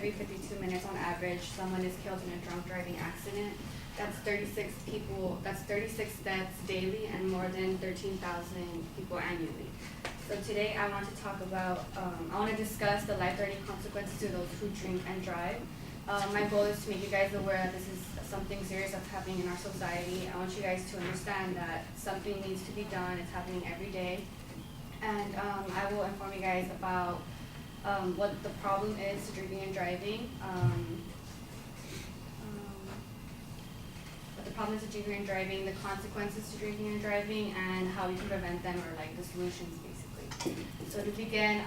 every 52 minutes on average, someone is killed in a drunk driving accident. That's 36 people, that's 36 deaths daily and more than 13,000 people annually. So today I want to talk about, I want to discuss the life-threatening consequences to those who drink and drive. My goal is to make you guys aware that this is something serious that's happening in our society. I want you guys to understand that something needs to be done. It's happening every day. And I will inform you guys about what the problem is to drinking and driving. What the problem is to drinking and driving, the consequences to drinking and driving, and how we can prevent them, or like the solutions basically. So to begin,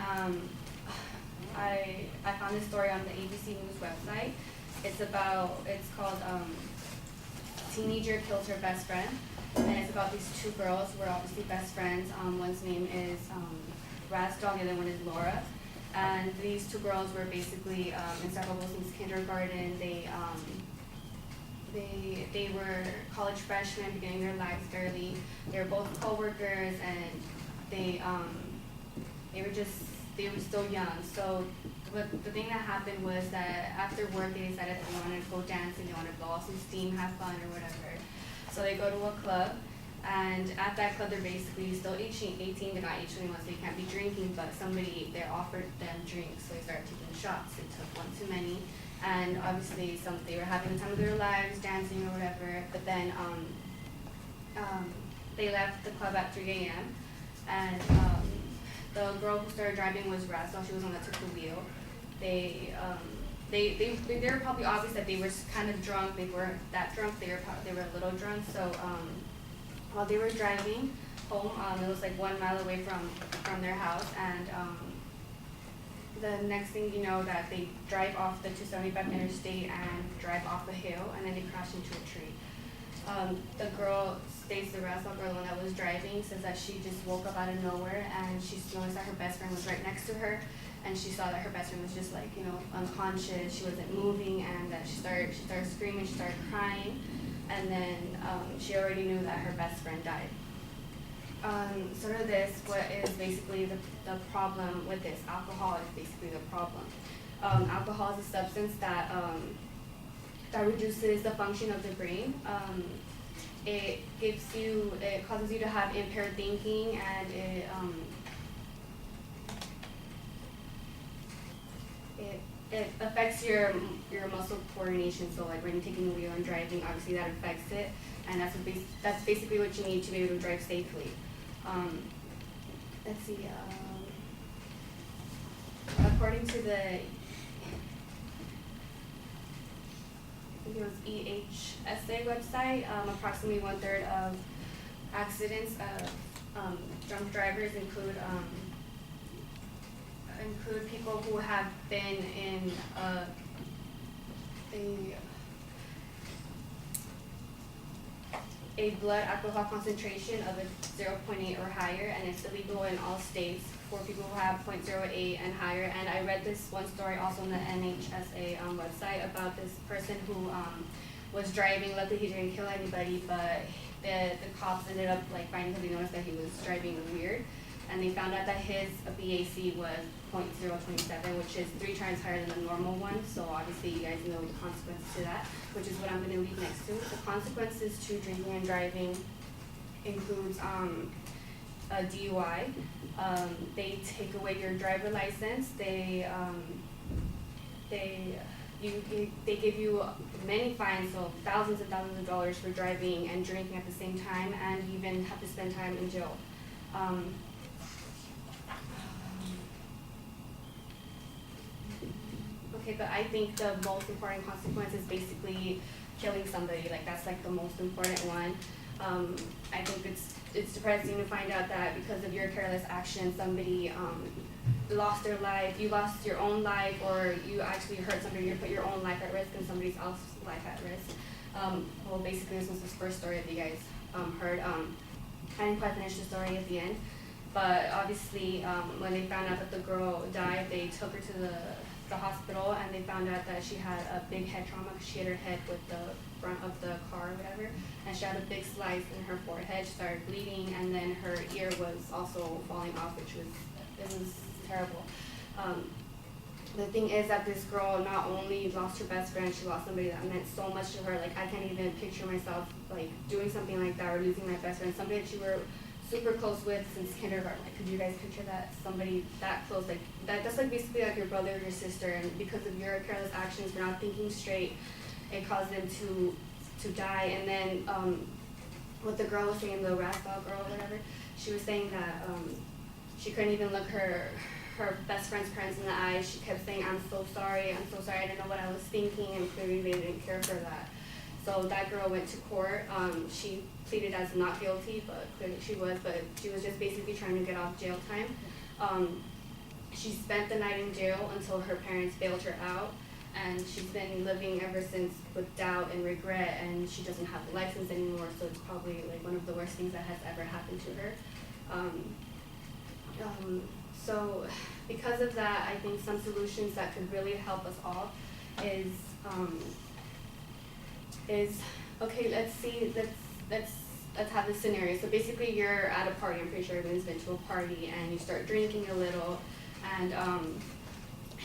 I found this story on the ABC News website. It's called Teenager Kills Her Best Friend. And it's about these two girls who are obviously best friends. One's name is Razdal, the other one is Laura. And these two girls were basically inseparables since kindergarten. They were college freshmen, beginning their lives early. They were both co-workers, and they were still young. So the thing that happened was that after work they decided that they wanted to go dancing, they wanted to blow off some steam, have fun or whatever. So they go to a club, and at that club they're basically still 18, they're not 18 anymore, so they can't be drinking, but somebody there offered them drinks, so they started taking shots. They took one too many, and obviously they were having the time of their lives, dancing or whatever, but then they left the club at 3 a.m. and the girl who started driving was Razdal. She was the one that took the wheel. They were probably obvious that they were kind of drunk. They weren't that drunk. They were a little drunk. So while they were driving home, it was like 1 mile away from their house, and the next thing you know, that they drive off the 275 interstate and drive off a hill, and then they crash into a tree. The girl states, the Razdal girl, the one that was driving, says that she just woke up out of nowhere and she noticed that her best friend was right next to her, and she saw that her best friend was just like, unconscious. She wasn't moving, and that she started screaming, she started crying, and then she already knew that her best friend died. Sort of this, what is basically the problem with this? Alcohol is basically the problem. Alcohol is a substance that reduces the function of the brain. It causes you to have impaired thinking, and it affects your muscle coordination. So like when you're taking the wheel and driving, obviously that affects it, and that's basically what you need to be able to drive safely. Let's see. According to the EHSA website, approximately 1/3 of accidents of drunk drivers include people who have been in a blood alcohol concentration of a 0.8 or higher, and it's illegal in all states for people who have 0.08 and higher. And I read this one story also on the NHSA website about this person who was driving. Luckily he didn't kill anybody, but the cops ended up finding, because they noticed that he was driving weird, and they found out that his BAC was 0.027, which is 3 times higher than the normal one. So obviously you guys know the consequences to that, which is what I'm going to lead next to. The consequences to drinking and driving includes a DUI. They take away your driver license. They give you many fines, so thousands and thousands of dollars for driving and drinking at the same time, and you even have to spend time in jail. Okay, but I think the most important consequence is basically killing somebody. That's the most important one. I think it's depressing to find out that because of your careless action, somebody lost their life, you lost your own life, or you actually hurt somebody, you put your own life at risk and somebody else's life at risk. Well, basically this was the first story that you guys heard. I didn't quite finish the story at the end, but obviously when they found out that the girl died, they took her to the hospital, and they found out that she had a big head trauma because she hit her head with the front of the car or whatever, and she had a big slice in her forehead. She started bleeding, and then her ear was also falling off, which was terrible. the thing is that this girl not only lost her best friend, she lost somebody that meant so much to her. Like, I can't even picture myself like doing something like that or losing my best friend, somebody that you were super close with since kindergarten. Like, could you guys picture that? Somebody that close, like that's like basically like your brother or your sister, and because of your careless actions for not thinking straight, it caused them to die. And then what the girl was saying, the rascal girl or whatever, she was saying that she couldn't even look her best friend's parents in the eyes. She kept saying, I'm so sorry, I didn't know what I was thinking, and clearly they didn't care for that. So that girl went to court. She pleaded as not guilty, but clearly she was just basically trying to get off jail time. She spent the night in jail until her parents bailed her out, and she's been living ever since with doubt and regret, and she doesn't have a license anymore, so it's probably like one of the worst things that has ever happened to her. So because of that, I think some solutions that could really help us all is okay, let's have this scenario. So basically you're at a party, I'm pretty sure everyone's been to a party, and you start drinking a little, and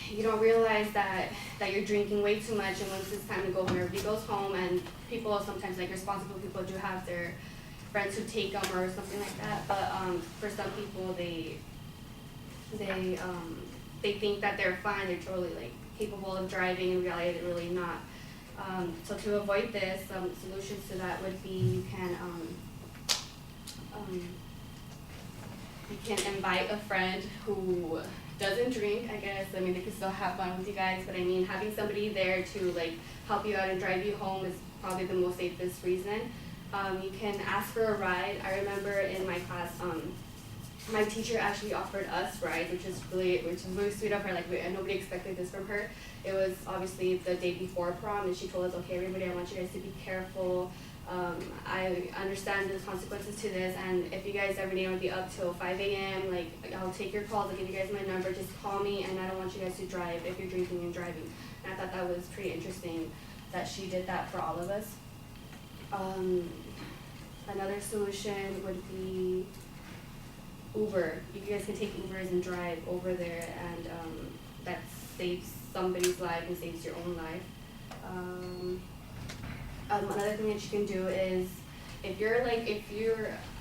you don't realize that you're drinking way too much, and once it's time to go home, everybody goes home, and people, sometimes like responsible people, do have their friends who take them or something like that, but for some people, they think that they're fine, they're totally like capable of driving. In reality, they're really not. So to avoid this, solutions to that would be you can invite a friend who doesn't drink, I guess. I mean, they can still have fun with you guys, but I mean, having somebody there to like help you out and drive you home is probably the most safest reason. You can ask for a ride. I remember in my class, my teacher actually offered us rides, which is really sweet of her. Like, nobody expected this from her. It was obviously the day before prom, and she told us, okay, everybody, I want you guys to be careful. I understand the consequences to this, and if you guys ever need to be up till 5 a.m., like, I'll take your calls, I'll give you guys my number, just call me, and I don't want you guys to drive if you're drinking and driving. And I thought that was pretty interesting that she did that for all of us. Another solution would be Uber. You guys can take Ubers and drive over there, and that saves somebody's life and saves your own life. Another thing that you can do is if you're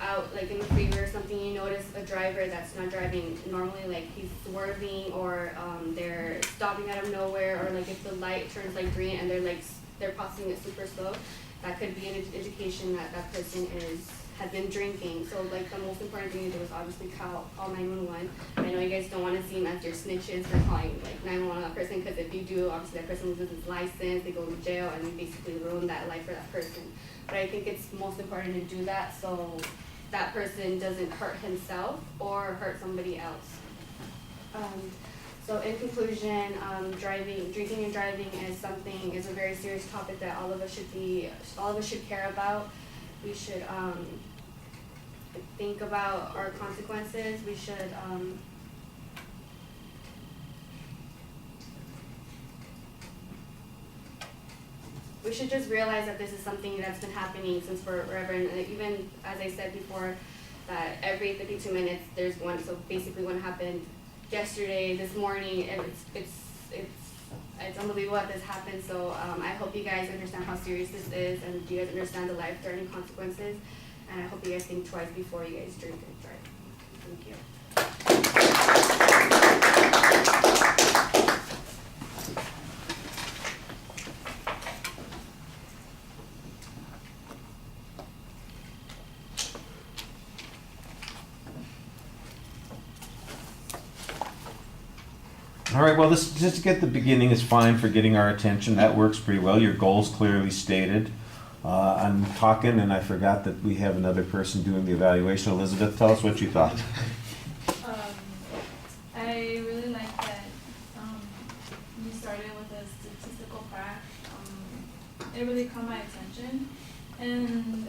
out like in the freeway or something, you notice a driver that's not driving normally, like he's swerving, or they're stopping out of nowhere, or like if the light turns like green and they're passing it super slow, that could be an indication that that person has been drinking. So like the most important thing to do is obviously call 911. I know you guys don't want to seem as your snitches for calling like 911 on that person, because if you do, obviously that person loses his license, they go to jail, and you basically ruin that life for that person. But I think it's most important to do that so that person doesn't hurt himself or hurt somebody else. So in conclusion, drinking and driving is a very serious topic that all of us should care about. We should think about our consequences. We should just realize that this is something that's been happening since forever, and even as I said before, that every 52 minutes there's one. So basically, one happened yesterday, this morning, and it's unbelievable that this happened. So I hope you guys understand how serious this is, and you guys understand the life-threatening consequences. And I hope you guys think twice before you guys drink and drive. Thank you. All right, well, this just to get the beginning is fine for getting our attention. That works pretty well. Your goals clearly stated. I'm talking, and I forgot that we have another person doing the evaluation. Elizabeth, tell us what you thought. I really like that you started with a statistical fact. It really caught my attention, and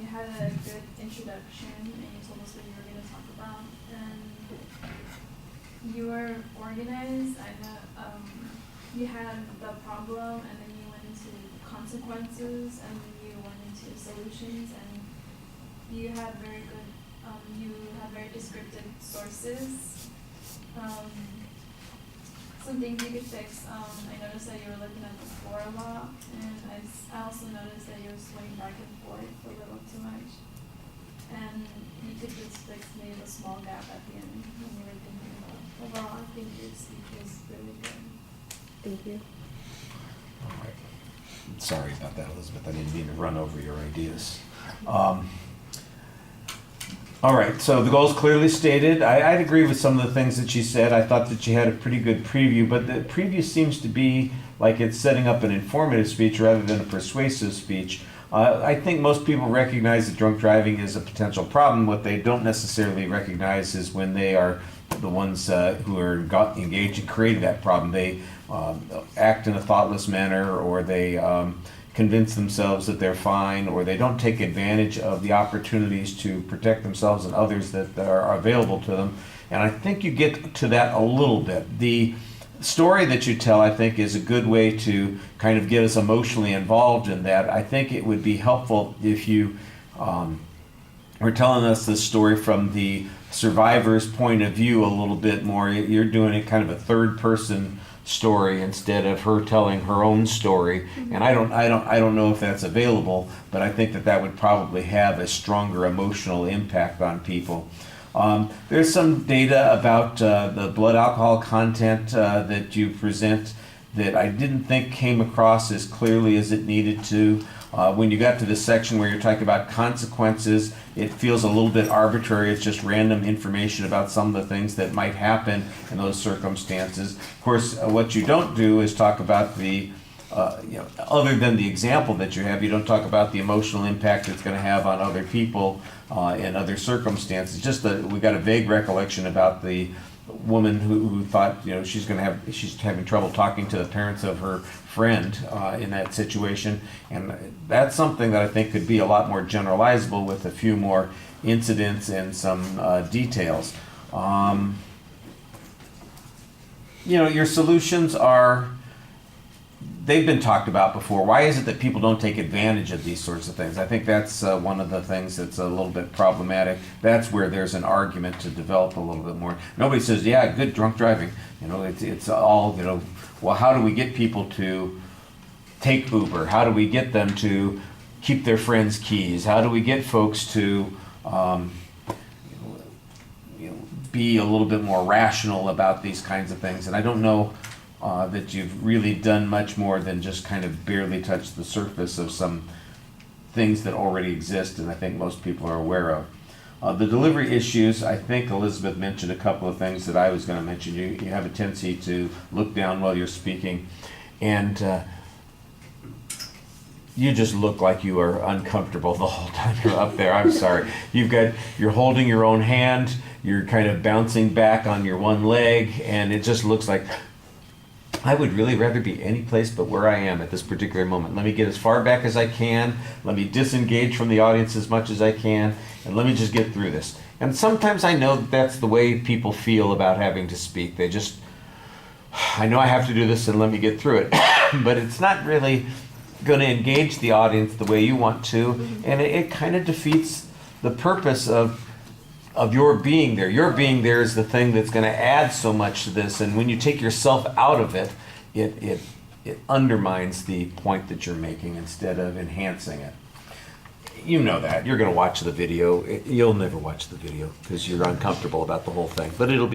you had a good introduction, and you told us what you were going to talk about, and you were organized. I know you had the problem, and then you went into consequences, and then you went into solutions, and you had very good, you had very descriptive sources. So some things you could fix. I noticed that you were looking at the floor a lot, and I also noticed that you were swaying back and forth a little too much. And you could just fix maybe a small gap at the end when you were thinking about. Overall, I think your speech is really good. Thank you. All right. Sorry about that, Elizabeth. I didn't mean to run over your ideas. All right, so the goals clearly stated. I'd agree with some of the things that she said. I thought that she had a pretty good preview, but the preview seems to be like it's setting up an informative speech rather than a persuasive speech. I think most people recognize that drunk driving is a potential problem. What they don't necessarily recognize is when they are the ones who are engaged in creating that problem. They act in a thoughtless manner, or they convince themselves that they're fine, or they don't take advantage of the opportunities to protect themselves and others that are available to them. And I think you get to that a little bit. The story that you tell, I think, is a good way to kind of get us emotionally involved in that. I think it would be helpful if you were telling us this story from the survivor's point of view a little bit more. You're doing it kind of a third person story instead of her telling her own story. And I don't know if that's available, but I think that would probably have a stronger emotional impact on people. There's some data about the blood alcohol content that you present that I didn't think came across as clearly as it needed to. When you got to this section where you're talking about consequences, it feels a little bit arbitrary. It's just random information about some of the things that might happen in those circumstances. Of course, what you don't do is talk about the, other than the example that you have, you don't talk about the emotional impact it's going to have on other people in other circumstances. Just that we got a vague recollection about the woman who thought she's having trouble talking to the parents of her friend in that situation, and that's something that I think could be a lot more generalizable with a few more incidents and some details. Your solutions they've been talked about before. Why is it that people don't take advantage of these sorts of things? I think that's one of the things that's a little bit problematic. That's where there's an argument to develop a little bit more. Nobody says, yeah, good drunk driving. It's all, well, how do we get people to take Uber? How do we get them to keep their friends' keys? How do we get folks to be a little bit more rational about these kinds of things? And I don't know that you've really done much more than just kind of barely touch the surface of some things that already exist, and I think most people are aware of. The delivery issues, I think Elizabeth mentioned a couple of things that I was going to mention. You have a tendency to look down while you're speaking, and you just look like you are uncomfortable the whole time you're up there. I'm sorry. You're holding your own hand, you're kind of bouncing back on your one leg, and it just looks like I would really rather be any place but where I am at this particular moment. Let me get as far back as I can. Let me disengage from the audience as much as I can, and let me just get through this. And sometimes I know that's the way people feel about having to speak. I know I have to do this, and let me get through it. But it's not really going to engage the audience the way you want to, and it kind of defeats the purpose of your being there. Your being there is the thing that's going to add so much to this, and when you take yourself out of it, it undermines the point that you're making instead of enhancing it. You know that. You're going to watch the video. You'll never watch the video because you're uncomfortable about the whole thing, but it'll be